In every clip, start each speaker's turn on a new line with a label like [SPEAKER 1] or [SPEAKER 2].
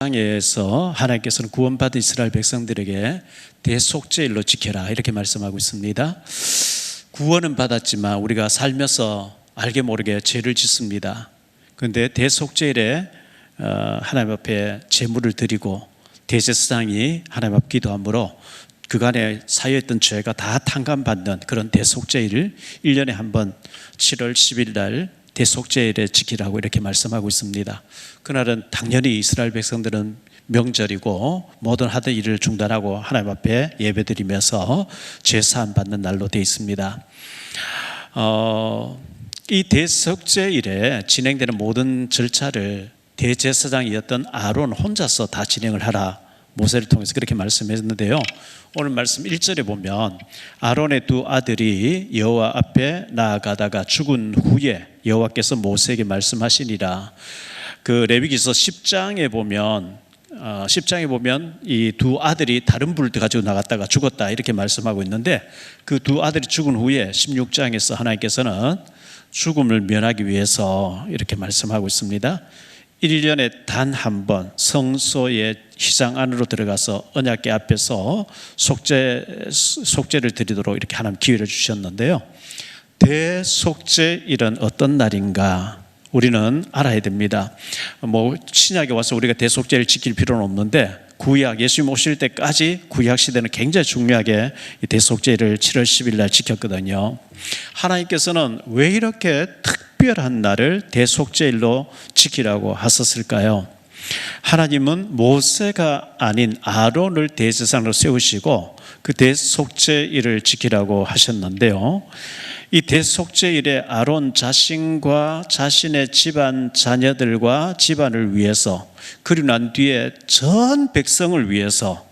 [SPEAKER 1] 에서 하나님께서는 구원받은 이스라엘 백성들에게 대속죄일로 지켜라 이렇게 말씀하고 있습니다. 구원은 받았지만 우리가 살면서 알게 모르게 죄를 짓습니다. 그런데 대속죄일에 하나님 앞에 제물을 드리고 대제사장이 하나님 앞에 기도함으로 그간에 사유했던 죄가 다 탕감받는 그런 대속죄일을 1년에 한 번 7월 10일 날 대속죄일에 지키라고 이렇게 말씀하고 있습니다. 그날은 당연히 이스라엘 백성들은 명절이고 모든 하던 일을 중단하고 하나님 앞에 예배드리면서 죄사함 받는 날로 되어 있습니다. 이 대속죄일에 진행되는 모든 절차를 대제사장이었던 아론 혼자서 다 진행을 하라 모세를 통해서 그렇게 말씀했는데요. 오늘 말씀 1절에 보면 아론의 두 아들이 여호와 앞에 나아가다가 죽은 후에 여호와께서 모세에게 말씀하시니라. 그 레위기서 10장에 보면 이 두 아들이 다른 불을 가지고 나갔다가 죽었다 이렇게 말씀하고 있는데 그 두 아들이 죽은 후에 16장에서 하나님께서는 죽음을 면하기 위해서 이렇게 말씀하고 있습니다. 1년에 단 한 번 성소의 휘장 안으로 들어가서 언약궤 앞에서 속죄를 드리도록 이렇게 하나님 기회를 주셨는데요. 대속죄일은 어떤 날인가 우리는 알아야 됩니다. 신약에 와서 우리가 대속죄를 지킬 필요는 없는데 구약 예수님 오실 때까지 구약 시대는 굉장히 중요하게 대속죄를 7월 10일 날 지켰거든요. 하나님께서는 왜 이렇게 특별한 날을 대속죄일로 지키라고 하셨을까요? 하나님은 모세가 아닌 아론을 대제사장으로 세우시고 그 대속죄일을 지키라고 하셨는데요. 이 대속죄일에 아론 자신과 자신의 집안 자녀들과 집안을 위해서 그리고 난 뒤에 전 백성을 위해서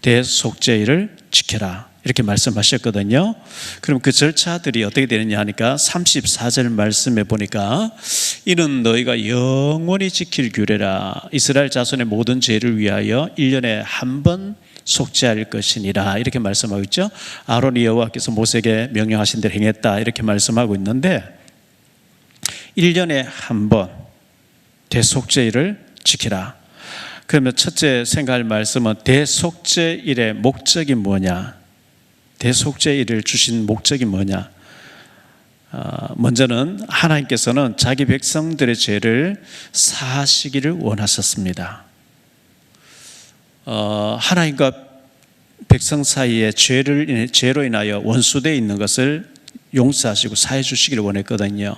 [SPEAKER 1] 대속죄일을 지켜라 이렇게 말씀하셨거든요. 그럼 그 절차들이 어떻게 되느냐 하니까 34절 말씀에 보니까 이는 너희가 영원히 지킬 규례라. 이스라엘 자손의 모든 죄를 위하여 1년에 한 번 속죄할 것이니라 이렇게 말씀하고 있죠. 아론이 여호와께서 모세에게 명령하신 대로 행했다 이렇게 말씀하고 있는데 1년에 한 번 대속죄일을 지키라. 그러면 첫째 생각할 말씀은 대속죄일의 목적이 뭐냐? 대속죄일을 주신 목적이 뭐냐? 먼저는 하나님께서는 자기 백성들의 죄를 사하시기를 원하셨습니다. 하나님과 백성 사이에 죄로 인하여 원수되어 있는 것을 용서하시고 사해 주시기를 원했거든요.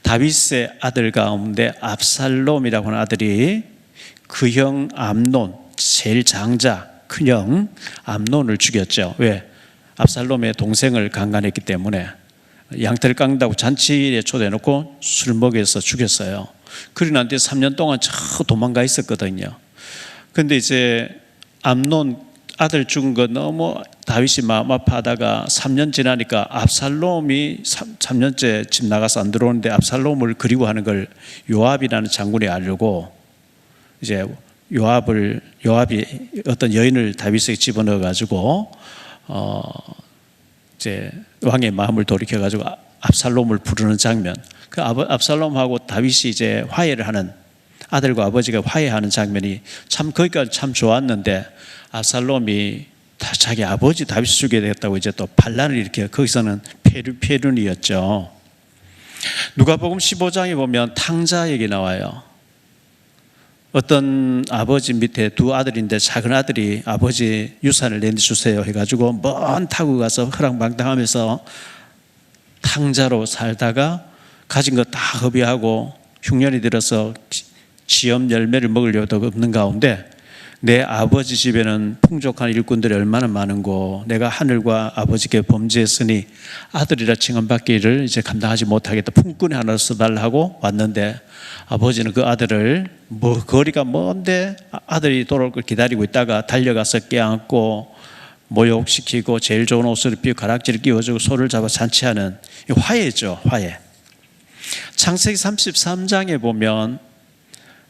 [SPEAKER 1] 다윗의 아들 가운데 압살롬이라고 하는 아들이 그 형 암논, 제일 장자 큰형 암논을 죽였죠. 왜? 압살롬의 동생을 강간했기 때문에 양털 깎는다고 잔치에 초대해놓고 술 먹여서 죽였어요. 그리고 난 뒤에 3년 동안 저 도망가 있었거든요. 근데 이제 암논 아들 죽은 거 너무 다윗이 마음 아파하다가 3년 지나니까 압살롬이 3년째 집 나가서 안 들어오는데 압살롬을 그리워하는 걸 요압이라는 장군이 알고 이제 요압이 어떤 여인을 다윗에게 집어넣어 가지고 이제 왕의 마음을 돌이켜 가지고 압살롬을 부르는 장면. 그 압살롬하고 다윗이 이제 화해를 하는 아들과 아버지가 화해하는 장면이 참 거기까지 참 좋았는데 압살롬이 자기 아버지 다윗을 죽여야 되겠다고 이제 또 반란을 일으켜 거기서는 폐륜이었죠. 누가복음 15장에 보면 탕자 얘기 나와요. 어떤 아버지 밑에 두 아들인데 작은 아들이 아버지 유산을 내주세요 해가지고 먼 타고 가서 허랑방탕하면서 탕자로 살다가 가진 거 다 허비하고 흉년이 들어서 지엄 열매를 먹으려도 없는 가운데 내 아버지 집에는 풍족한 일꾼들이 얼마나 많은고 내가 하늘과 아버지께 범죄했으니 아들이라 칭함받기를 이제 감당하지 못하겠다. 품꾼이 하나 써달라고 왔는데 아버지는 그 아들을 거리가 먼데 아들이 돌아올 걸 기다리고 있다가 달려가서 껴안고 모욕시키고 제일 좋은 옷을 입히고 가락지를 끼워주고 소를 잡아 잔치하는 화해죠. 화해. 창세기 33장에 보면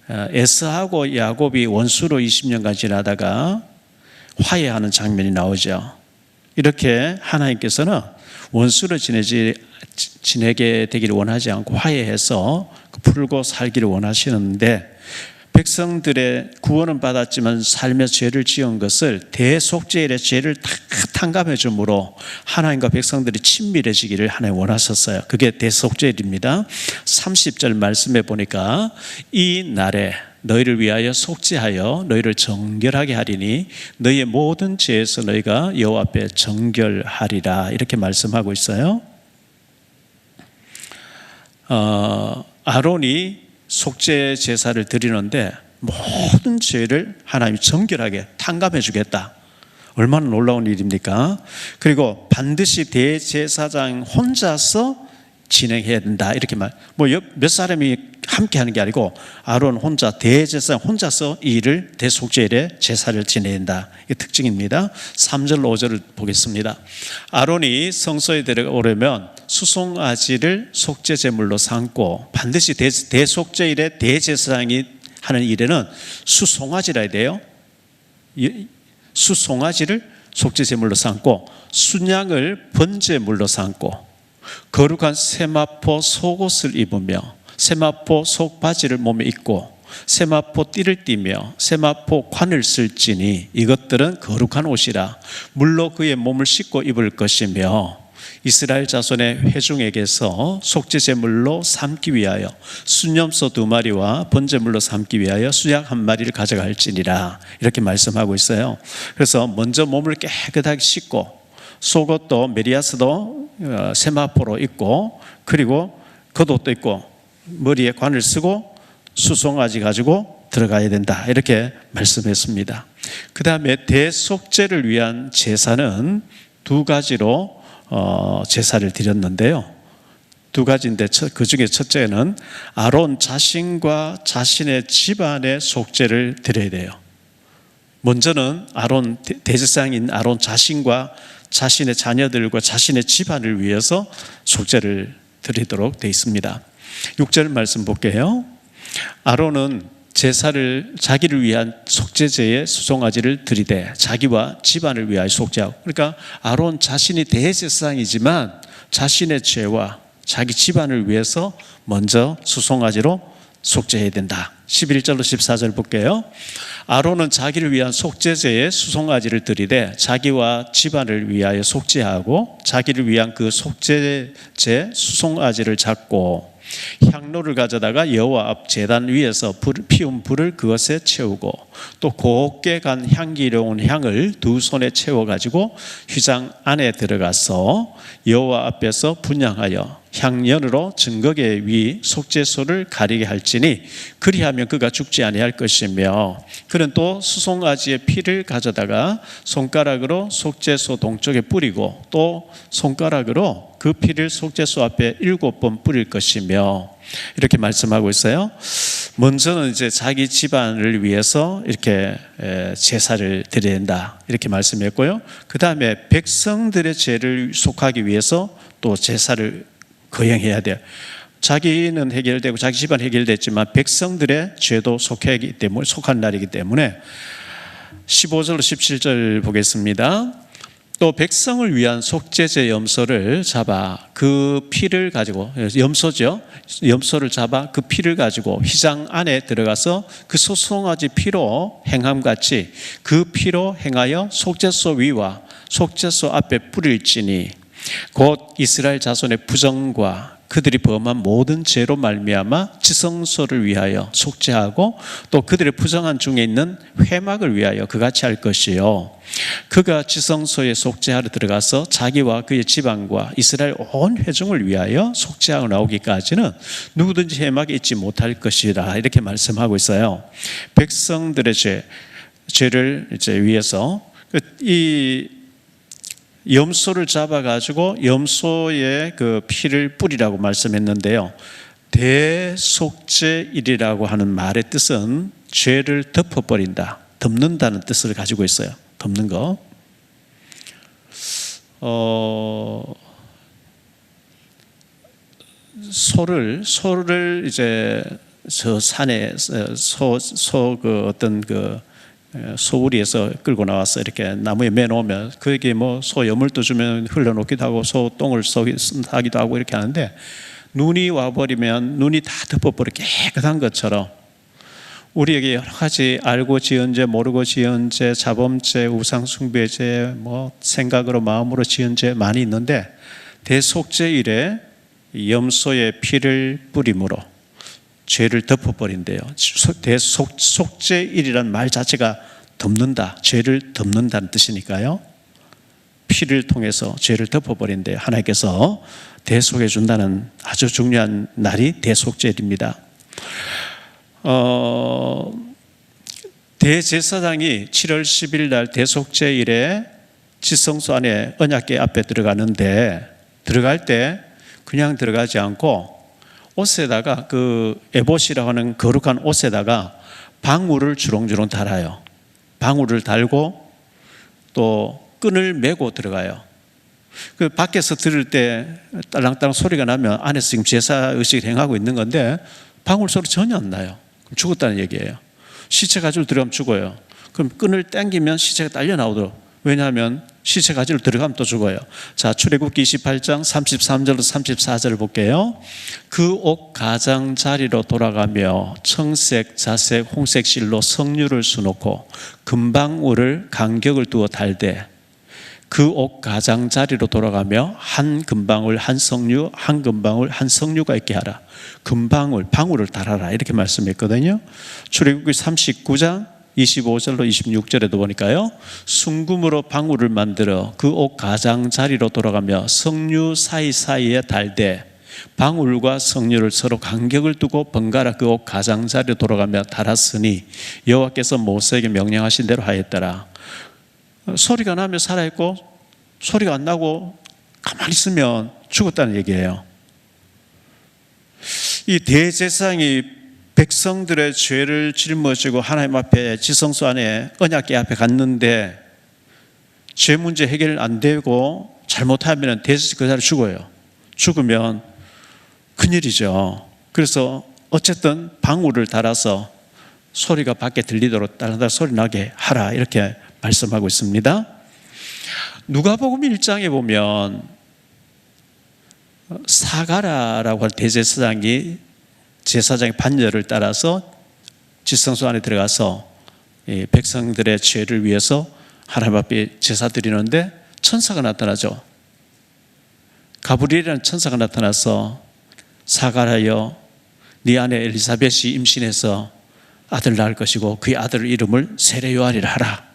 [SPEAKER 1] 에서하고 야곱이 원수로 20년간 지나다가 화해하는 장면이 나오죠. 이렇게 하나님께서는 원수로 지내게 되기를 원하지 않고 화해해서 풀고 살기를 원하시는데 백성들의 구원은 받았지만 삶에서 죄를 지은 것을 대속죄일의 죄를 다 탕감해 주므로 하나님과 백성들이 친밀해지기를 하나님 원하셨어요. 그게 대속죄일입니다. 30절 말씀에 보니까 이 날에 너희를 위하여 속죄하여 너희를 정결하게 하리니 너희의 모든 죄에서 너희가 여호와 앞에 정결하리라, 이렇게 말씀하고 있어요. 아론이 속죄 제사를 드리는데 모든 죄를 하나님이 정결하게 탕감해 주겠다. 얼마나 놀라운 일입니까? 그리고 반드시 대제사장 혼자서 진행해야 된다, 이렇게 몇 사람이 함께 하는 게 아니고 아론 혼자, 대제사장 혼자서 이 일을 대속죄일에 제사를 지내야 된다. 이게 특징입니다. 3절 5절을 보겠습니다. 아론이 성소에 들어오려면 수송아지를 속죄제물로 삼고, 반드시 대속죄일에 대제사장이 하는 일에는 수송아지라 해야 돼요. 수송아지를 속죄제물로 삼고, 순양을 번제물로 삼고, 거룩한 세마포 속옷을 입으며 세마포 속바지를 몸에 입고 세마포 띠를 띠며 세마포 관을 쓸지니 이것들은 거룩한 옷이라. 물로 그의 몸을 씻고 입을 것이며 이스라엘 자손의 회중에게서 속죄제물로 삼기 위하여 순염소 2마리와 번제물로 삼기 위하여 수약 1마리를 가져갈지니라, 이렇게 말씀하고 있어요. 그래서 먼저 몸을 깨끗하게 씻고 속옷도 메리아스도 세마포로 입고, 그리고 겉옷도 입고 머리에 관을 쓰고 수송아지 가지고 들어가야 된다, 이렇게 말씀했습니다. 그 다음에 대속죄를 위한 제사는 2가지로 제사를 드렸는데요. 2가지인데 그 중에 첫째는 아론 자신과 자신의 집안의 속죄를 드려야 돼요. 먼저는 아론, 대제사장인 아론 자신과 자신의 자녀들과 자신의 집안을 위해서 속죄를 드리도록 되어 있습니다. 6절 말씀 볼게요. 아론은 제사를 자기를 위한 속죄제의 수송아지를 드리되 자기와 집안을 위하여 속죄하고, 그러니까 아론 자신이 대제사장이지만 자신의 죄와 자기 집안을 위해서 먼저 수송아지로 속죄해야 된다. 11절로 14절 볼게요. 아론은 자기를 위한 속죄제의 수송아지를 드리되 자기와 집안을 위하여 속죄하고 자기를 위한 그 속죄제 수송아지를 잡고 향로를 가져다가 여호와 앞 제단 위에서 피운 불을 그것에 채우고 또 곱게 간 향기로운 향을 2손에 채워가지고 휘장 안에 들어가서 여호와 앞에서 분향하여 향연으로 증거계 위 속죄소를 가리게 할지니 그리하면 그가 죽지 아니할 것이며, 그는 또 수송아지의 피를 가져다가 손가락으로 속죄소 동쪽에 뿌리고 또 손가락으로 그 피를 속죄소 앞에 7번 뿌릴 것이며, 이렇게 말씀하고 있어요. 먼저는 이제 자기 집안을 위해서 이렇게 제사를 드려야 된다, 이렇게 말씀했고요. 그 다음에 백성들의 죄를 속하기 위해서 또 제사를 거행해야 돼요. 자기는 해결되고 자기 집안 해결됐지만 백성들의 죄도 속한 날이기 때문에 15절로 17절 보겠습니다. 또 백성을 위한 속죄제 염소를 잡아 그 피를 가지고, 염소죠, 염소를 잡아 그 피를 가지고 휘장 안에 들어가서 그 소송아지 피로 행함같이 그 피로 행하여 속죄소 위와 속죄소 앞에 뿌릴지니 곧 이스라엘 자손의 부정과 그들이 범한 모든 죄로 말미암아 지성소를 위하여 속죄하고 또 그들의 부정한 중에 있는 회막을 위하여 그같이 할 것이요, 그가 지성소에 속죄하러 들어가서 자기와 그의 집안과 이스라엘 온 회중을 위하여 속죄하고 나오기까지는 누구든지 회막에 있지 못할 것이라, 이렇게 말씀하고 있어요. 백성들의 죄를 이제 위해서 이 염소를 잡아가지고 염소의 그 피를 뿌리라고 말씀했는데요. 대속죄일이라고 하는 말의 뜻은 죄를 덮어버린다, 덮는다는 뜻을 가지고 있어요. 덮는 거. 소를 이제 저 산에 그 어떤 그 소우리에서 끌고 나와서 이렇게 나무에 매놓으면 그에게 뭐 소 여물도 주면 흘러놓기도 하고 소 똥을 싸기도 하고 이렇게 하는데, 눈이 와버리면 눈이 다 덮어버려 깨끗한 것처럼 우리에게 여러 가지 알고 지은 죄, 모르고 지은 죄, 자범죄, 우상숭배 죄, 생각으로 마음으로 지은 죄 많이 있는데 대속죄일에 염소의 피를 뿌림으로 죄를 덮어버린대요. 대속죄일이란 말 자체가 덮는다, 죄를 덮는다는 뜻이니까요. 피를 통해서 죄를 덮어버린대요. 하나님께서 대속해 준다는 아주 중요한 날이 대속죄일입니다. 대제사장이 7월 10일 날 대속죄일에 지성소 안에 언약궤 앞에 들어가는데, 들어갈 때 그냥 들어가지 않고 옷에다가 그 에봇이라고 하는 거룩한 옷에다가 방울을 주렁주렁 달아요. 방울을 달고 또 끈을 메고 들어가요. 그 밖에서 들을 때 딸랑딸랑 소리가 나면 안에서 지금 제사 의식을 행하고 있는 건데 방울 소리 전혀 안 나요. 그럼 죽었다는 얘기예요. 시체 가지고 들어가면 죽어요. 그럼 끈을 당기면 시체가 딸려 나오도록. 왜냐하면 시체 가지고 들어가면 또 죽어요. 자, 출애굽기 28장 33절로 34절을 볼게요. 그 옷 가장자리로 돌아가며 청색, 자색, 홍색 실로 성류를 수놓고 금방울을 간격을 두어 달되 그 옷 가장자리로 돌아가며 한 금방울 한 성류, 한 금방울 한 성류가 있게 하라. 금방울, 방울을 달아라, 이렇게 말씀했거든요. 출애굽기 39장 25절로 26절에도 보니까요, 순금으로 방울을 만들어 그 옷 가장자리로 돌아가며 성류 사이사이에 달되 방울과 성류를 서로 간격을 두고 번갈아 그 옷 가장자리로 돌아가며 달았으니 여호와께서 모세에게 명령하신 대로 하였더라. 소리가 나면 살아있고 소리가 안 나고 가만히 있으면 죽었다는 얘기예요. 이 대제사장이 백성들의 죄를 짊어지고 하나님 앞에 지성소 안에 언약궤 앞에 갔는데 죄 문제 해결 안 되고 잘못하면 대제사장이 그 자리에 죽어요. 죽으면 큰일이죠. 그래서 어쨌든 방울을 달아서 소리가 밖에 들리도록 따라다 소리 나게 하라, 이렇게 말씀하고 있습니다. 누가복음 1장에 보면 사가라라고 할 대제사장이 제사장의 판결을 따라서 지성소 안에 들어가서 백성들의 죄를 위해서 하나님 앞에 제사 드리는데 천사가 나타나죠. 가브리엘이라는 천사가 나타나서 사가라여, 네 아내 엘리사벳이 임신해서 아들 낳을 것이고 그의 아들 이름을 세례 요한이라 하라.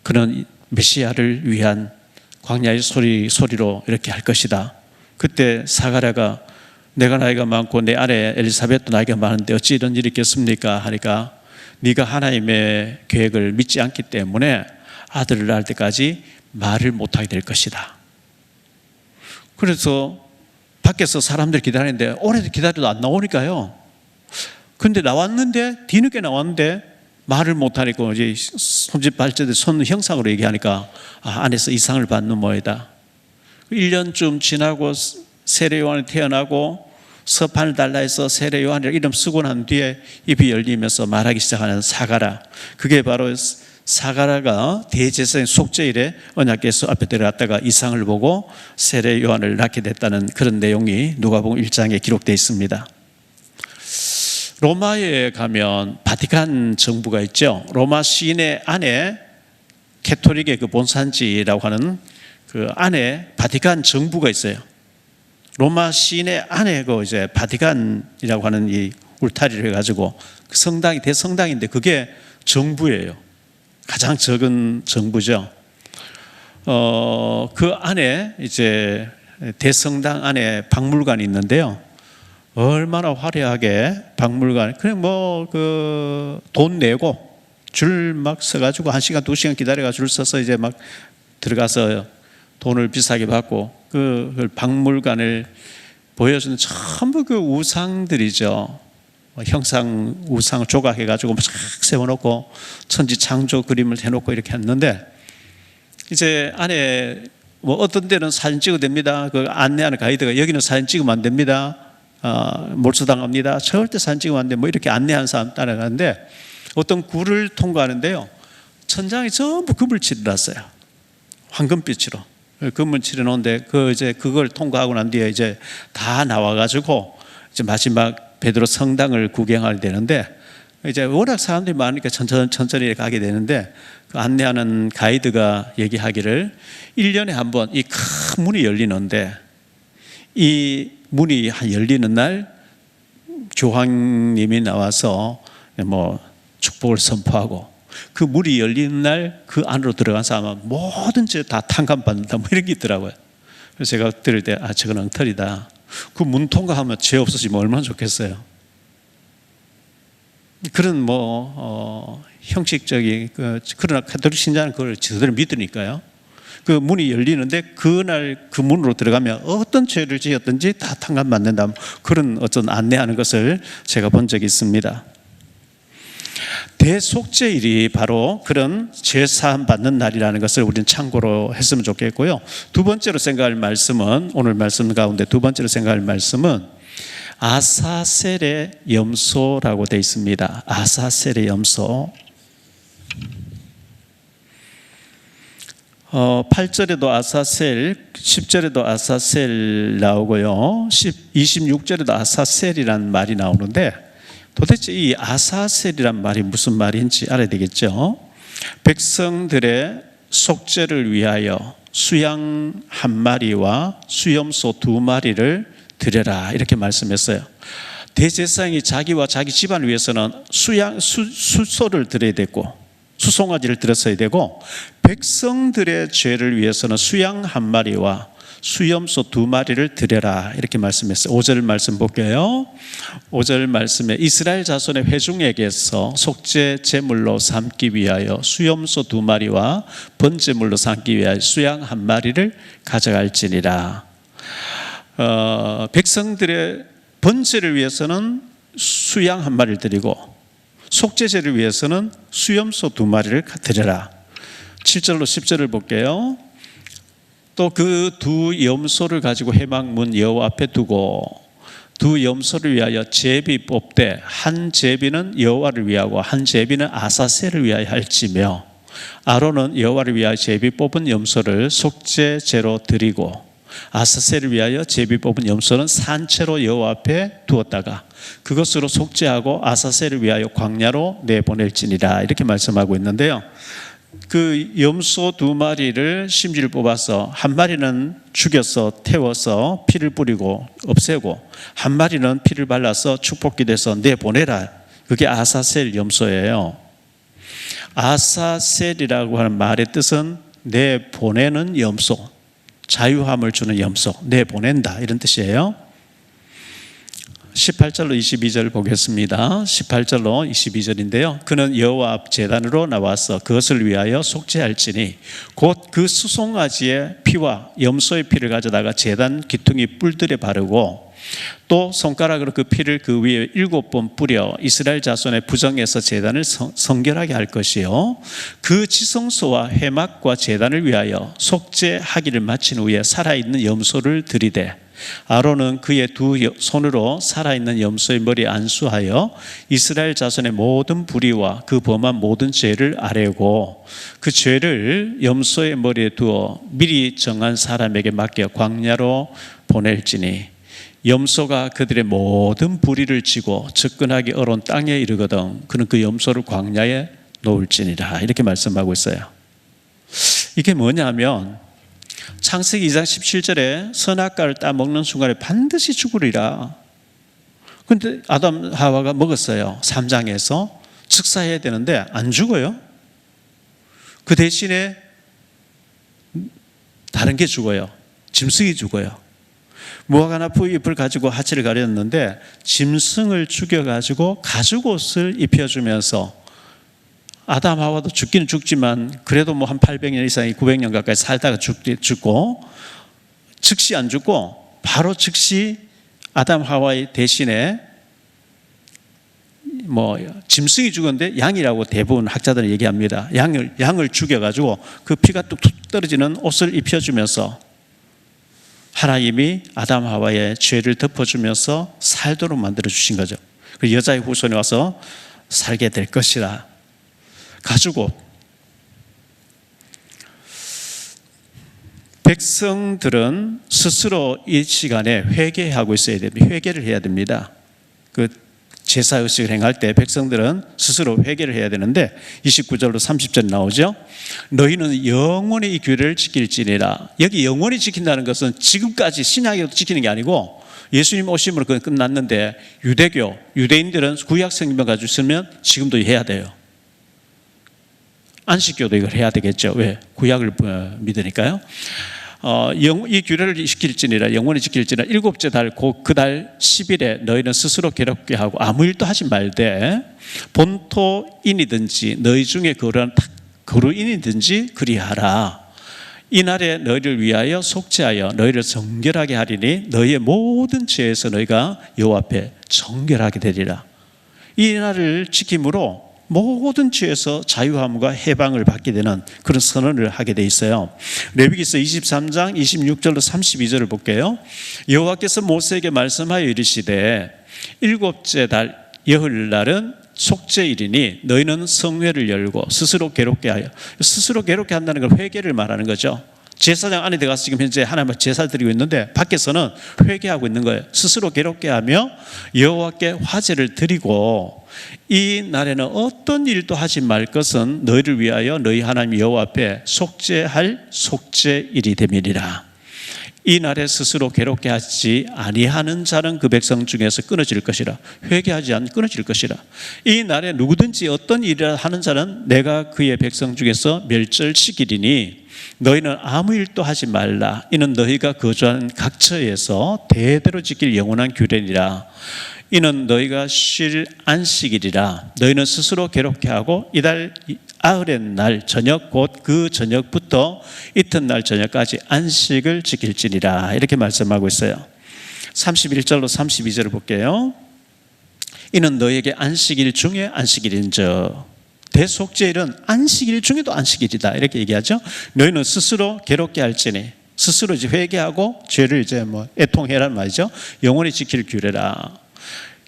[SPEAKER 1] 그는 메시아를 위한 광야의 소리로 이렇게 할 것이다. 그때 사가랴가 내가 나이가 많고 내 아내 엘리사벳도 나이가 많은데 어찌 이런 일이 있겠습니까? 하니까 네가 하나님의 계획을 믿지 않기 때문에 아들을 낳을 때까지 말을 못하게 될 것이다. 그래서 밖에서 사람들 기다리는데 오래 기다려도 안 나오니까요. 근데 나왔는데 뒤늦게 나왔는데 말을 못하니까 이제 손짓 발짓 손 형상으로 얘기하니까 안에서 이상을 받는 모양이다. 1년쯤 지나고 세례 요한이 태어나고 서판을 달라 해서 세례 요한이라고 이름 쓰고 난 뒤에 입이 열리면서 말하기 시작하는 사가라. 그게 바로 사가라가 대제사장 속죄일에 언약궤 앞에 들어갔다가 이상을 보고 세례 요한을 낳게 됐다는 그런 내용이 누가복음 1장에 기록되어 있습니다. 로마에 가면 바티칸 정부가 있죠. 로마 시내 안에 캐토릭의 그 본산지라고 하는 그 안에 바티칸 정부가 있어요. 로마 시내 안에 그 이제 바티칸이라고 하는 이 울타리를 해가지고 그 성당이 대성당인데 그게 정부예요. 가장 적은 정부죠. 그 안에 이제 대성당 안에 박물관이 있는데요. 얼마나 화려하게 박물관, 그냥 돈 내고 줄 막 서가지고 1시간, 2시간 기다려가 줄 서서 이제 막 들어가서 돈을 비싸게 받고 그 박물관을 보여주는 전부 그 우상들이죠. 형상 우상을 조각해가지고 쫙 세워놓고 천지 창조 그림을 해놓고 이렇게 했는데 이제 안에 어떤 데는 사진 찍어도 됩니다. 그 안내하는 가이드가 여기는 사진 찍으면 안 됩니다. 몰수당합니다. 절대 사진 찍으면 안 돼. 이렇게 안내하는 사람 따라가는데 어떤 굴을 통과하는데요. 천장이 전부 금을 칠해놨어요. 황금빛으로 금을 칠해놓은데 그걸 통과하고 난 뒤에 이제 다 나와가지고 이제 마지막 베드로 성당을 구경하게 되는데 이제 워낙 사람들이 많으니까 천천히 가게 되는데, 그 안내하는 가이드가 얘기하기를 1년에 한 번 이 큰 문이 열리는데, 이 문이 열리는 날 교황님이 나와서 뭐 축복을 선포하고, 그 문이 열리는 날 그 안으로 들어간 사람은 모든 죄 다 탕감받는다, 뭐 이런 게 있더라고요. 그래서 제가 들을 때 저건 엉터리다. 그 문 통과하면 죄 없어지면 얼마나 좋겠어요. 그런 형식적인 그러나 가톨릭 신자는 그걸 제대로 믿으니까요. 그 문이 열리는데 그날 그 문으로 들어가면 어떤 죄를 지었든지 다 탕감받는다, 그런 어떤 안내하는 것을 제가 본 적이 있습니다. 대속죄일이 바로 그런 죄사함 받는 날이라는 것을 우리는 참고로 했으면 좋겠고요. 두 번째로 생각할 말씀은, 오늘 말씀 가운데 두 번째로 생각할 말씀은 아사셀의 염소라고 되어 있습니다. 아사셀의 염소. 8절에도 아사셀, 10절에도 아사셀 나오고요, 26절에도 아사셀이라는 말이 나오는데, 도대체 이 아사셀이란 말이 무슨 말인지 알아야 되겠죠. 백성들의 속죄를 위하여 수양 1마리와 수염소 2마리를 드려라, 이렇게 말씀했어요. 대제사장이 자기와 자기 집안을 위해서는 수소를 드려야 되고 수송아지를 드렸어야 되고, 백성들의 죄를 위해서는 수양 1마리와 수염소 2마리를 드려라, 이렇게 말씀했어요. 5절 말씀 볼게요. 5절 말씀에 이스라엘 자손의 회중에게서 속죄 제물로 삼기 위하여 수염소 2마리와 번제물로 삼기 위하여 수양 1마리를 가져갈지니라. 백성들의 번제를 위해서는 수양 1마리를 드리고 속죄제를 위해서는 수염소 2마리를 드려라. 7절로 10절을 볼게요. 또 그 두 염소를 가지고 회막문 여호와 앞에 두고 두 염소를 위하여 제비 뽑되 한 제비는 여호와를 위하고 한 제비는 아사셀을 위하여 할지며, 아론은 여호와를 위하여 제비 뽑은 염소를 속죄제로 드리고 아사셀을 위하여 제비 뽑은 염소는 산채로 여호와 앞에 두었다가 그것으로 속죄하고 아사셀을 위하여 광야로 내보낼지니라, 이렇게 말씀하고 있는데요. 그 염소 2마리를 심지를 뽑아서 1마리는 죽여서 태워서 피를 뿌리고 없애고 1마리는 피를 발라서 축복기도해서 내보내라, 그게 아사셀 염소예요. 아사셀이라고 하는 말의 뜻은 내보내는 염소, 자유함을 주는 염소, 내보낸다, 이런 뜻이에요. 18절로 22절 보겠습니다. 18절로 22절인데요. 그는 여호와 앞 제단으로 나와서 그것을 위하여 속죄할지니 곧 그 수송아지의 피와 염소의 피를 가져다가 제단 기퉁이 뿔들에 바르고 또 손가락으로 그 피를 그 위에 7번 뿌려 이스라엘 자손의 부정에서 제단을 성결하게 할 것이요, 그 지성소와 회막과 제단을 위하여 속죄하기를 마친 후에 살아있는 염소를 들이되 아론은 그의 두 손으로 살아있는 염소의 머리에 안수하여 이스라엘 자손의 모든 불의와 그 범한 모든 죄를 아뢰고 그 죄를 염소의 머리에 두어 미리 정한 사람에게 맡겨 광야로 보낼지니 염소가 그들의 모든 불의를 지고 접근하기 어려운 땅에 이르거든 그는 그 염소를 광야에 놓을지니라, 이렇게 말씀하고 있어요. 이게 뭐냐면 창세기 2장 17절에 선악과를 따먹는 순간에 반드시 죽으리라. 그런데 아담 하와가 먹었어요. 3장에서 즉사해야 되는데 안 죽어요. 그 대신에 다른 게 죽어요. 짐승이 죽어요. 무화과 나무 잎을 가지고 하체를 가렸는데 짐승을 죽여가지고 가죽옷을 입혀주면서 아담 하와도 죽기는 죽지만 그래도 뭐 한 800년 이상 900년 가까이 살다가 죽고, 즉시 안 죽고 바로 즉시 아담 하와의 대신에 뭐 짐승이 죽었는데 양이라고 대부분 학자들은 얘기합니다. 양을 죽여가지고 그 피가 뚝뚝 떨어지는 옷을 입혀주면서 하나님이 아담 하와의 죄를 덮어주면서 살도록 만들어 주신 거죠. 그 여자의 후손이 와서 살게 될 것이라. 가지고 백성들은 스스로 이 시간에 회개하고 있어야 됩니다. 회개를 해야 됩니다. 그 제사의식을 행할 때 백성들은 스스로 회개를 해야 되는데 29절로 30절 나오죠. 너희는 영원히 이 규례를 지킬지니라. 여기 영원히 지킨다는 것은 지금까지 신약에도 지키는 게 아니고 예수님 오심으로 그건 끝났는데 유대인들은 구약 성경을 가지고 있으면 지금도 해야 돼요. 안식교도 이걸 해야 되겠죠. 왜? 구약을 믿으니까요. 이 규례를 지킬지니라, 영원히 지킬지니라. 일곱째 달 곧 그 달 10일에 너희는 스스로 괴롭게 하고 아무 일도 하지 말되 본토인이든지 너희 중에 거루인이든지 그리하라. 이 날에 너희를 위하여 속죄하여 너희를 정결하게 하리니 너희의 모든 죄에서 너희가 여호와 앞에 정결하게 되리라. 이 날을 지킴으로 모든 죄에서 자유함과 해방을 받게 되는 그런 선언을 하게 돼 있어요. 레위기서 23장 26절로 32절을 볼게요. 여호와께서 모세에게 말씀하여 이르시되 일곱째 달 여흘날은 속죄일이니 너희는 성회를 열고 스스로 괴롭게 하여, 스스로 괴롭게 한다는 걸 회개를 말하는 거죠. 제사장 안에 들어가서 지금 현재 하나님 제사를 드리고 있는데 밖에서는 회개하고 있는 거예요. 스스로 괴롭게 하며 여호와께 화제를 드리고 이 날에는 어떤 일도 하지 말 것은 너희를 위하여 너희 하나님 여호와 앞에 속죄할 속죄일이 됨이니라. 이 날에 스스로 괴롭게 하지 아니하는 자는 그 백성 중에서 끊어질 것이라. 회개하지 않으면 끊어질 것이라. 이 날에 누구든지 어떤 일을 하는 자는 내가 그의 백성 중에서 멸절시키리니 너희는 아무 일도 하지 말라. 이는 너희가 거주하는 각처에서 대대로 지킬 영원한 규례니라. 이는 너희가 쉴 안식일이라. 너희는 스스로 괴롭게 하고 이달 아흘의 날 저녁 곧 그 저녁부터 이튿날 저녁까지 안식을 지킬지니라. 이렇게 말씀하고 있어요. 31절로 32절을 볼게요. 이는 너희에게 안식일 중에 안식일인저 대속죄일은 안식일 중에도 안식일이다. 이렇게 얘기하죠. 너희는 스스로 괴롭게 할지니 스스로 이제 회개하고 죄를 이제 애통해란 말이죠. 영원히 지킬 규례라.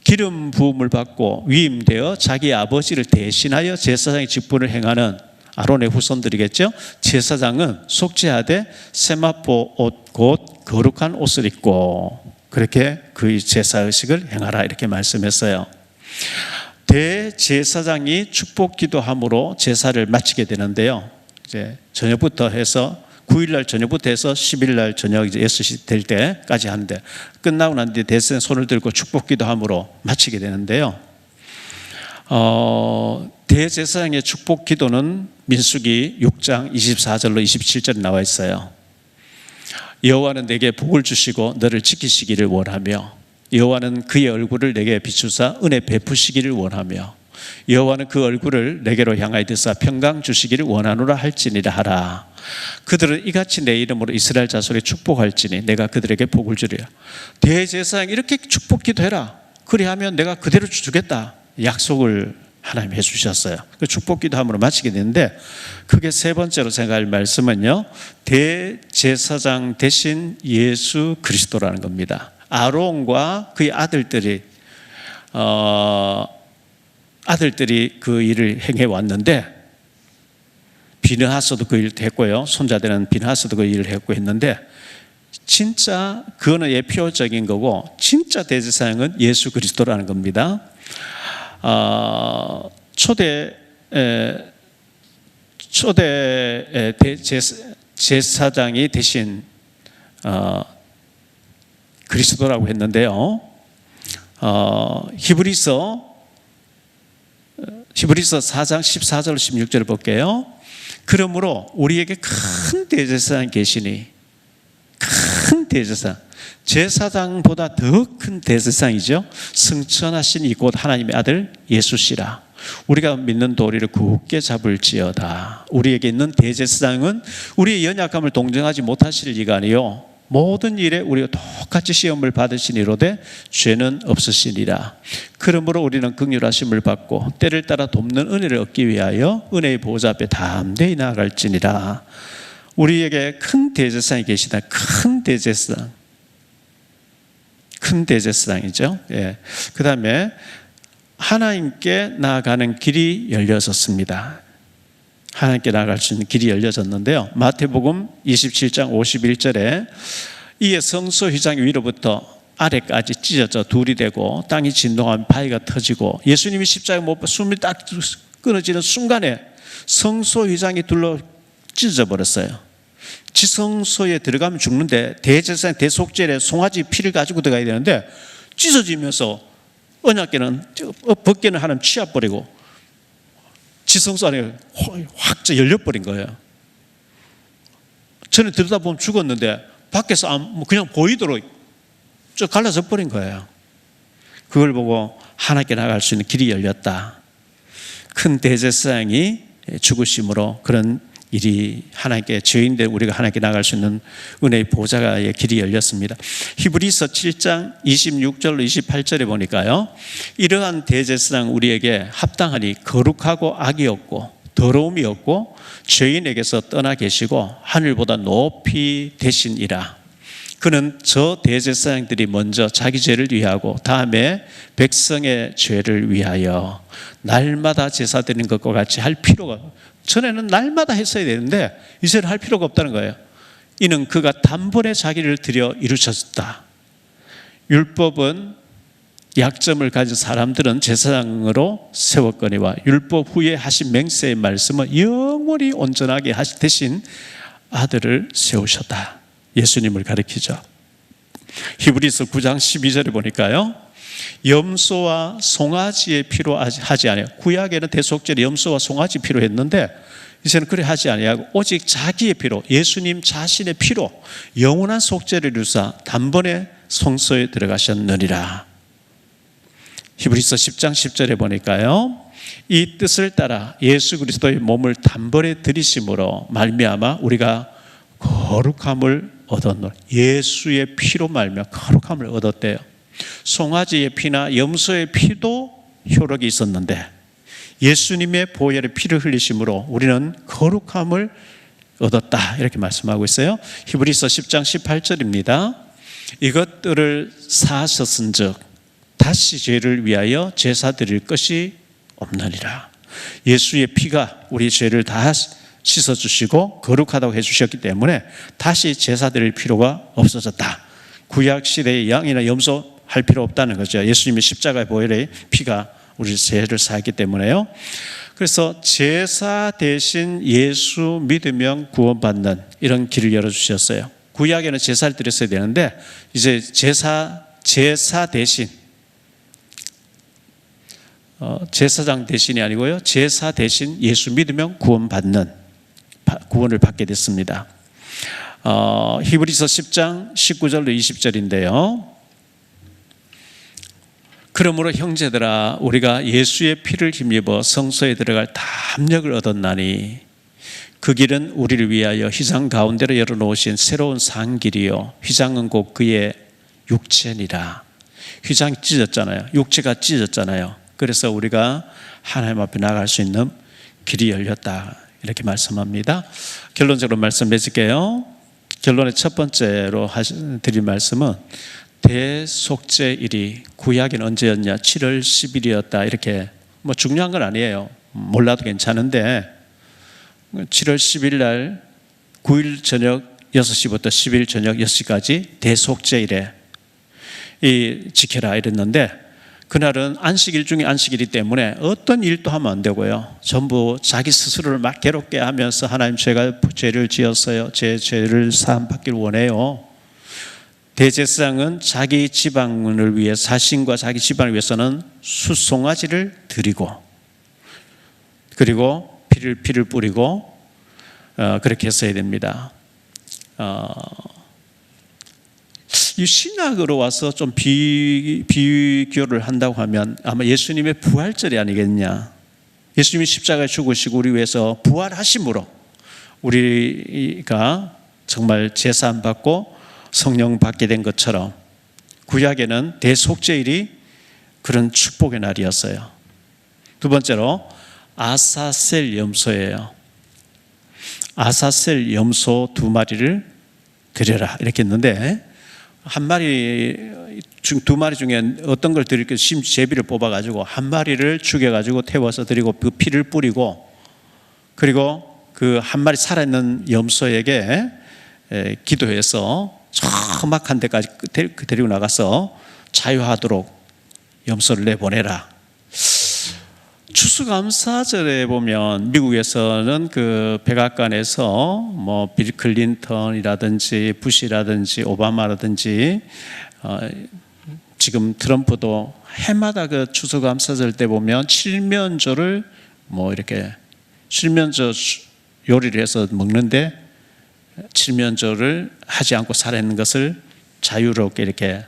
[SPEAKER 1] 기름 부음을 받고 위임되어 자기 아버지를 대신하여 제사장의 직분을 행하는 아론의 후손들이겠죠. 제사장은 속죄하되 세마포 옷 곧 거룩한 옷을 입고 그렇게 그 제사의식을 행하라. 이렇게 말씀했어요. 대제사장이 축복기도함으로 제사를 마치게 되는데요. 이제 저녁부터 해서 9일날 저녁부터 해서 10일날 저녁 이제 6시 될 때까지 하는데 끝나고 난 뒤에 대제사장 손을 들고 축복기도함으로 마치게 되는데요. 대제사장의 축복기도는 민수기 6장 24절로 27절에 나와 있어요. 여호와는 내게 복을 주시고 너를 지키시기를 원하며 여호와는 그의 얼굴을 내게 비추사 은혜 베푸시기를 원하며 여호와는 그 얼굴을 내게로 향하여 드사 평강 주시기를 원하노라 할지니라 하라. 그들은 이같이 내 이름으로 이스라엘 자손에 축복할지니 내가 그들에게 복을 주리라. 대제사장 이렇게 축복 기도해라. 그리하면 내가 그대로 주겠다. 약속을 하나님 해주셨어요. 그 축복 기도함으로 마치게 되는데 그게 세 번째로 생각할 말씀은요. 대제사장 대신 예수 그리스도라는 겁니다. 아론과 그의 아들들이 그 일을 행해 왔는데 비느하스도 그 일을 했고요. 손자되는 비느하스도 그 일을 했고 했는데 진짜 그거는 예표적인 거고 진짜 대제사장은 예수 그리스도라는 겁니다. 초대 제사장이 대신 그리스도라고 했는데요. 히브리서 4장 14절 16절을 볼게요. 그러므로 우리에게 큰 대제사장이 계시니 큰 대제사장 제사장보다 더 큰 대제사장이죠. 승천하신 이곳 하나님의 아들 예수시라. 우리가 믿는 도리를 굳게 잡을지어다. 우리에게 있는 대제사장은 우리의 연약함을 동정하지 못하실 이가 아니요 모든 일에 우리가 똑같이 시험을 받으시니로되 죄는 없으시니라. 그러므로 우리는 긍휼하심을 받고 때를 따라 돕는 은혜를 얻기 위하여 은혜의 보좌 앞에 담대히 나아갈지니라. 우리에게 큰 대제사장이 계시다. 큰 대제사장, 큰 대제사장이죠. 예. 그 다음에 하나님께 나아가는 길이 열려졌습니다. 하나님께 나아갈 수 있는 길이 열려졌는데요. 마태복음 27장 51절에 이에 성소 휘장 위로부터 아래까지 찢어져 둘이 되고 땅이 진동하면 바위가 터지고 예수님이 십자가에 못 숨이 딱 끊어지는 순간에 성소 휘장이 둘러 찢어져 버렸어요. 지성소에 들어가면 죽는데 대제사장 대속죄에 송아지 피를 가지고 들어가야 되는데 찢어지면서 언약궤는 벗개는 하나님 치워버리고 지성소 안에 확 열려버린 거예요. 저는 들여다보면 죽었는데 밖에서 그냥 보이도록 쭉 갈라져 버린 거예요. 그걸 보고 하나님께 나갈 수 있는 길이 열렸다. 큰 대제사장이 죽으심으로 그런 일이 하나님께 죄인들 우리가 하나님께 나갈 수 있는 은혜의 보좌의 길이 열렸습니다. 히브리서 7장 26절로 28절에 보니까요, 이러한 대제사장 우리에게 합당하니 거룩하고 악이 없고 더러움이 없고 죄인에게서 떠나 계시고 하늘보다 높이 되시니라. 그는 저 대제사장들이 먼저 자기 죄를 위하고 다음에 백성의 죄를 위하여 날마다 제사 드리는 것과 같이 할 필요가, 전에는 날마다 했어야 되는데 이제는 할 필요가 없다는 거예요. 이는 그가 단번에 자기를 드려 이루셨다. 율법은 약점을 가진 사람들은 제사장으로 세웠거니와 율법 후에 하신 맹세의 말씀은 영원히 온전하게 대신 아들을 세우셨다. 예수님을 가리키죠. 히브리서 9장 12절에 보니까요, 염소와 송아지의 피로 하지 아니하고, 구약에는 대속죄를 염소와 송아지 피로 했는데 이제는 그래 하지 아니하고 오직 자기의 피로, 예수님 자신의 피로 영원한 속죄를 이루사 단번에 성소에 들어가셨느니라. 히브리서 10장 10절에 보니까요, 이 뜻을 따라 예수 그리스도의 몸을 단번에 들이심으로 말미암아 우리가 거룩함을 얻었노라. 예수의 피로 말미암아 거룩함을 얻었대요. 송아지의 피나 염소의 피도 효력이 있었는데 예수님의 보혈의 피를 흘리심으로 우리는 거룩함을 얻었다, 이렇게 말씀하고 있어요. 히브리서 10장 18절입니다. 이것들을 사하셨은즉 다시 죄를 위하여 제사 드릴 것이 없느니라. 예수의 피가 우리 죄를 다 씻어주시고 거룩하다고 해주셨기 때문에 다시 제사 드릴 필요가 없어졌다. 구약시대의 양이나 염소 할 필요 없다는 거죠. 예수님의 십자가의 보혈의 피가 우리 죄를 사했기 때문에요. 그래서 제사 대신 예수 믿으면 구원받는 이런 길을 열어주셨어요. 구약에는 제사를 드렸어야 되는데 이제 제사 대신 제사장 대신이 아니고요, 제사 대신 예수 믿으면 구원을 받게 됐습니다. 히브리서 10장 19절로 20절인데요. 그러므로 형제들아, 우리가 예수의 피를 힘입어 성소에 들어갈 담력을 얻었나니 그 길은 우리를 위하여 휘장 가운데로 열어놓으신 새로운 산길이요 휘장은 곧 그의 육체니라. 휘장이 찢어졌잖아요. 육체가 찢어졌잖아요. 그래서 우리가 하나님 앞에 나갈 수 있는 길이 열렸다, 이렇게 말씀합니다. 결론적으로 말씀 맺을게요. 결론의 첫 번째로 드릴 말씀은 대속죄일이 구약은 언제였냐? 7월 10일이었다. 이렇게 중요한 건 아니에요. 몰라도 괜찮은데 7월 10일 날 9일 저녁 6시부터 10일 저녁 6시까지 대속죄일에 지켜라 이랬는데, 그날은 안식일 중에 안식일이기 때문에 어떤 일도 하면 안 되고요, 전부 자기 스스로를 막 괴롭게 하면서 하나님, 제가 죄를 지었어요, 제 죄를 사함받기를 원해요. 대제사장은 자기 지방을 위해, 자신과 자기 지방을 위해서는 숫송아지를 드리고 그리고 피를 뿌리고 그렇게 했어야 됩니다. 이 신약으로 와서 좀 비교를 한다고 하면 아마 예수님의 부활절이 아니겠냐. 예수님이 십자가에 죽으시고 우리 위해서 부활하심으로 우리가 정말 제사함 받고 성령 받게 된 것처럼 구약에는 대속죄일이 그런 축복의 날이었어요. 두 번째로 아사셀 염소예요. 아사셀 염소 2마리를 드려라 이렇게 했는데, 한 마리 중 2마리 중에 어떤 걸 드릴까 제비를 뽑아가지고 한 마리를 죽여가지고 태워서 드리고 그 피를 뿌리고, 그리고 그 한 마리 살아있는 염소에게 기도해서 험악한 데까지 데리고 나가서 자유하도록 염소를 내보내라. 추수감사절에 보면 미국에서는 그 백악관에서 뭐 빌 클린턴이라든지 부시라든지 오바마라든지 지금 트럼프도 해마다 그 추수감사절 때 보면 칠면조를 뭐 이렇게 칠면조 요리를 해서 먹는데 칠면조를 하지 않고 살아있는 것을 자유롭게 이렇게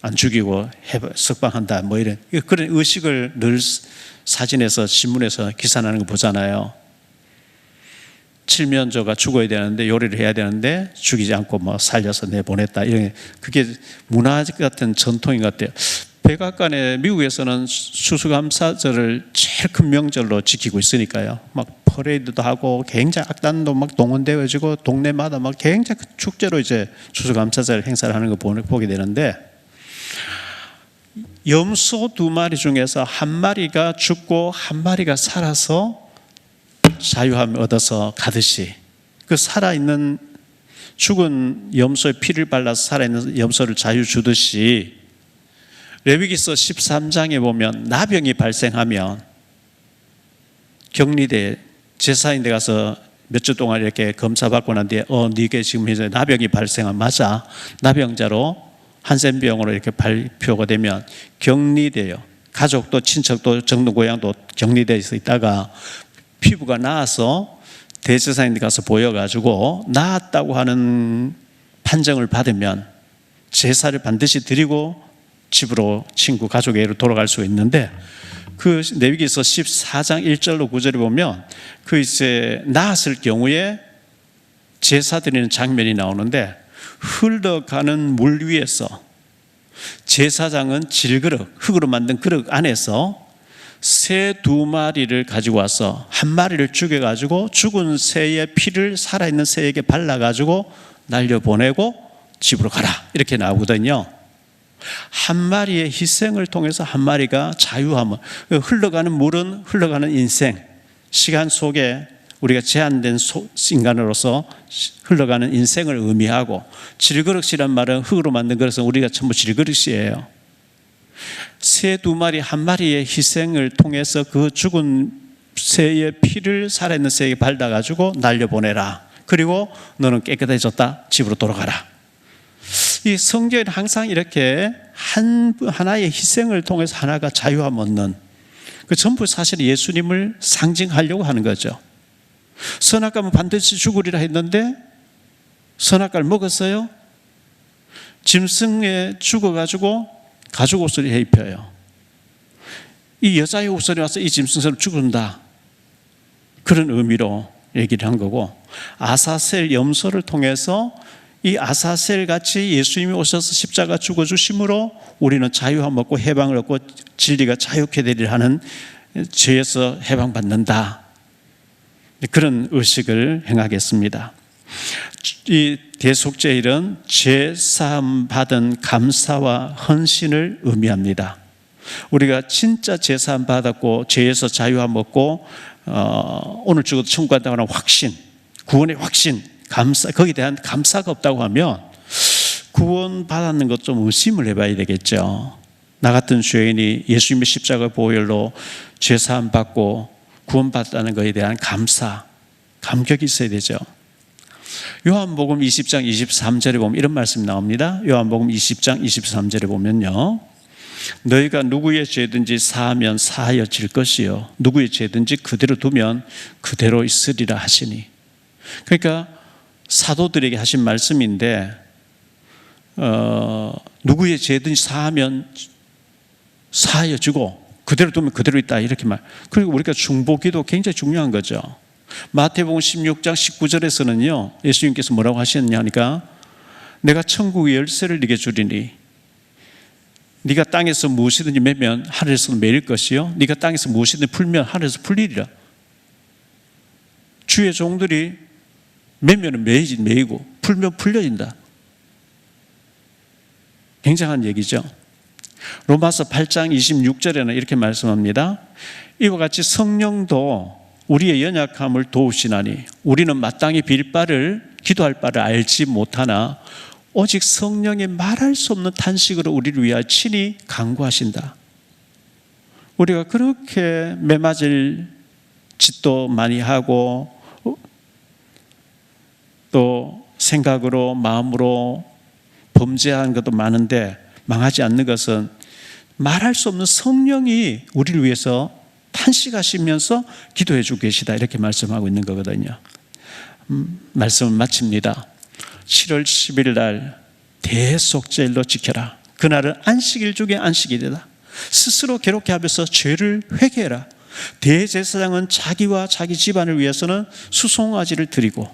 [SPEAKER 1] 안 죽이고 석방한다 뭐 이런 그런 의식을 늘 사진에서 신문에서 기사나는 거 보잖아요. 칠면조가 죽어야 되는데 요리를 해야 되는데 죽이지 않고 뭐 살려서 내보냈다 이런 그게 문화 같은 전통인 것 같아요. 백악관에 미국에서는 추수감사절을 제일 큰 명절로 지키고 있으니까요. 막 퍼레이드도 하고 굉장히 악단도 막 동원되어지고 동네마다 막 굉장히 축제로 이제 추수감사절 행사를 하는 거 보게 되는데 염소 2마리 중에서 1마리가 죽고 1마리가 살아서 자유함을 얻어서 가듯이 그 살아있는 죽은 염소의 피를 발라서 살아있는 염소를 자유 주듯이 레위기서 13장에 보면 나병이 발생하면 격리대 제사인데 가서 몇 주 동안 이렇게 검사받고 난 뒤에 네게 지금 이제 나병이 발생한 맞아. 나병자로 한센병으로 이렇게 발표가 되면 격리돼요. 가족도 친척도 정도 고향도 격리되어 있다가 피부가 나아서 대제사인데 가서 보여가지고 나았다고 하는 판정을 받으면 제사를 반드시 드리고 집으로 친구 가족에게로 돌아갈 수 있는데 그 레위기서 14장 1절로 9절에 보면 그 이제 나았을 경우에 제사 드리는 장면이 나오는데 흘러가는 물 위에서 제사장은 질그릇 흙으로 만든 그릇 안에서 새 2마리를 가지고 와서 1마리를 죽여가지고 죽은 새의 피를 살아있는 새에게 발라가지고 날려보내고 집으로 가라 이렇게 나오거든요. 1마리의 희생을 통해서 1마리가 자유함을 흘러가는 물은 흘러가는 인생 시간 속에 우리가 제한된 인간으로서 흘러가는 인생을 의미하고 질그릇이란 말은 흙으로 만든 그릇은 우리가 전부 질그릇이에요. 새 2마리 1마리의 희생을 통해서 그 죽은 새의 피를 살아있는 새에게 발라가지고 날려보내라. 그리고 너는 깨끗해졌다. 집으로 돌아가라. 이 성경은 항상 이렇게 하나의 희생을 통해서 하나가 자유함 얻는 그 전부 사실 예수님을 상징하려고 하는 거죠. 선악과는 반드시 죽으리라 했는데 선악과를 먹었어요. 짐승에 죽어가지고 가죽 옷을 입혀요. 이 여자의 옷을 와서 이 짐승처럼 죽는다. 그런 의미로 얘기를 한 거고 아사셀 염소를 통해서 이 아사셀 같이 예수님이 오셔서 십자가 죽어주심으로 우리는 자유함 얻고 해방을 얻고 진리가 자유케 되리라 하는 죄에서 해방받는다. 그런 의식을 행하겠습니다. 이 대속죄일은 죄사함 받은 감사와 헌신을 의미합니다. 우리가 진짜 죄사함 받았고 죄에서 자유함 얻고 오늘 죽어도 천국 간다고 하는 확신, 구원의 확신, 감사, 거기에 대한 감사가 없다고 하면 구원 받았는 것 좀 의심을 해봐야 되겠죠. 나 같은 죄인이 예수님의 십자가 보혈로 죄사함 받고 구원받았다는 것에 대한 감사, 감격이 있어야 되죠. 요한복음 20장 23절에 보면 이런 말씀이 나옵니다. 요한복음 20장 23절에 보면요, 너희가 누구의 죄든지 사하면 사하여질 것이요 누구의 죄든지 그대로 두면 그대로 있으리라 하시니. 그러니까 사도들에게 하신 말씀인데 누구의 죄든지 사하면 사하여지고 그대로 두면 그대로 있다 이렇게 말. 그리고 우리가 중보기도 굉장히 중요한 거죠. 마태복음 16장 19절에서는요 예수님께서 뭐라고 하셨냐 하니까 내가 천국의 열쇠를 네게 주리니 네가 땅에서 무엇이든지 매면 하늘에서 매일 것이요 네가 땅에서 무엇이든지 풀면 하늘에서 풀리리라. 주의 종들이 매면은 매이고 풀면 풀려진다. 굉장한 얘기죠. 로마서 8장 26절에는 이렇게 말씀합니다. 이와 같이 성령도 우리의 연약함을 도우시나니 우리는 마땅히 빌 바를 기도할 바를 알지 못하나 오직 성령의 말할 수 없는 탄식으로 우리를 위하여 친히 간구하신다. 우리가 그렇게 매맞을 짓도 많이 하고 또 생각으로 마음으로 범죄한 것도 많은데 망하지 않는 것은 말할 수 없는 성령이 우리를 위해서 탄식하시면서 기도해 주고 계시다, 이렇게 말씀하고 있는 거거든요. 말씀을 마칩니다. 7월 10일 날 대속죄일로 지켜라. 그날은 안식일 중에 안식일이다. 스스로 괴롭게 하면서 죄를 회개해라. 대제사장은 자기와 자기 집안을 위해서는 수송아지를 드리고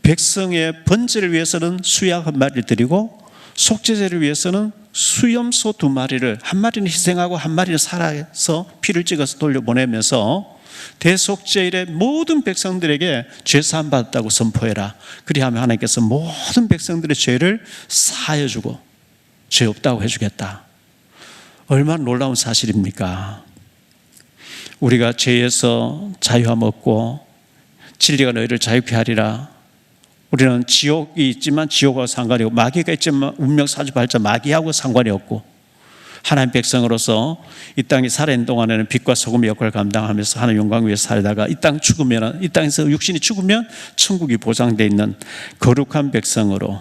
[SPEAKER 1] 백성의 번제를 위해서는 수양 한 마리를 드리고 속죄제를 위해서는 수염소 2마리를, 한 마리는 희생하고 한 마리는 살아서 피를 찍어서 돌려보내면서 대속죄일에 모든 백성들에게 죄사함 받았다고 선포해라. 그리하면 하나님께서 모든 백성들의 죄를 사하여주고 죄 없다고 해주겠다. 얼마나 놀라운 사실입니까? 우리가 죄에서 자유함 얻고 진리가 너희를 자유케 하리라. 우리는 지옥이 있지만 지옥하고 상관이 없고, 마귀가 있지만 운명 사주팔자 마귀하고 상관이 없고, 하나님 백성으로서 이 땅에 살아있는 동안에는 빛과 소금의 역할을 감당하면서 하나님 영광 위에 살다가 이 땅에서 육신이 죽으면 천국이 보장되어 있는 거룩한 백성으로,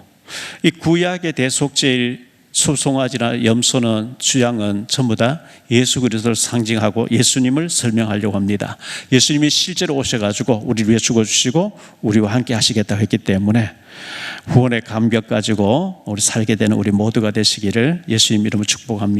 [SPEAKER 1] 이 구약의 대속죄일 수송아지나 염소는 주양은 전부 다 예수 그리스도를 상징하고 예수님을 설명하려고 합니다. 예수님이 실제로 오셔가지고 우리를 위해 죽어주시고 우리와 함께 하시겠다고 했기 때문에 후원의 감격 가지고 우리 살게 되는 우리 모두가 되시기를 예수님 이름으로 축복합니다.